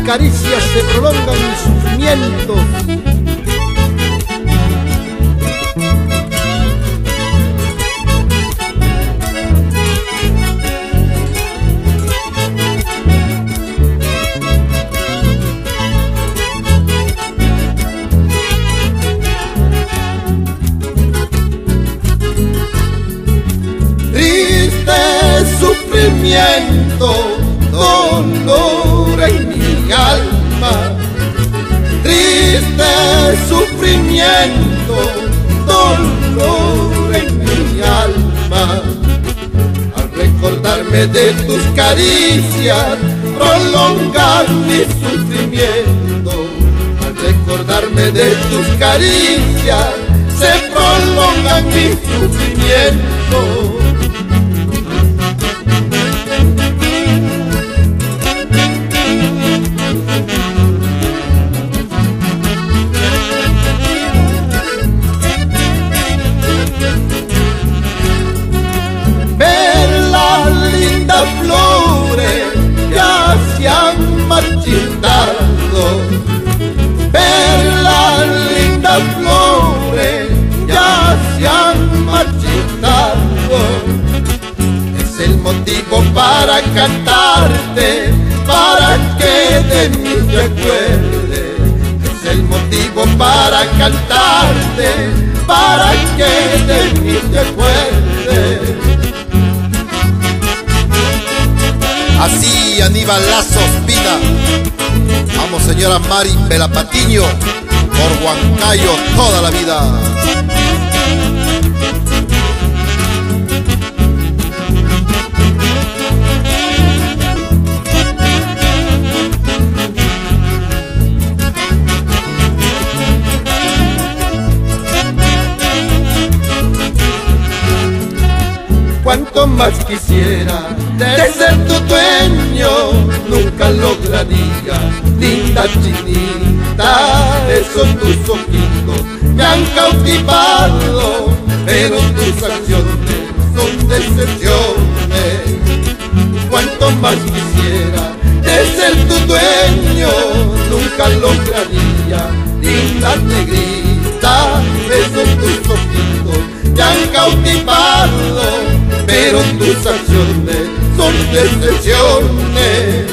caricias se prolongan mis sufrimientos. Sufrimiento, dolor en mi alma, triste sufrimiento, dolor en mi alma. Al recordarme de tus caricias, prolongar mi sufrimiento. Al recordarme de tus caricias, se prolonga mi sufrimiento. Flores ya se han marchitado, ver las lindas flores ya se han marchitado. Es el motivo para cantarte, para que de mí te acuerdes. Es el motivo para cantarte, para que de mí te acuerdes. Así Aníbal Lazo Ospina. Vamos, señora Mari Pelapatiño, por Huancayo toda la vida. Cuanto más quisiera de ser tu dueño, nunca lograría, linda chinita. Esos tus ojitos me han cautivado, pero tus acciones son decepciones. Cuanto más quisiera de ser tu dueño, nunca lograría, linda negrita. Esos tus ojitos me han cautivado, pero tus acciones son decepciones.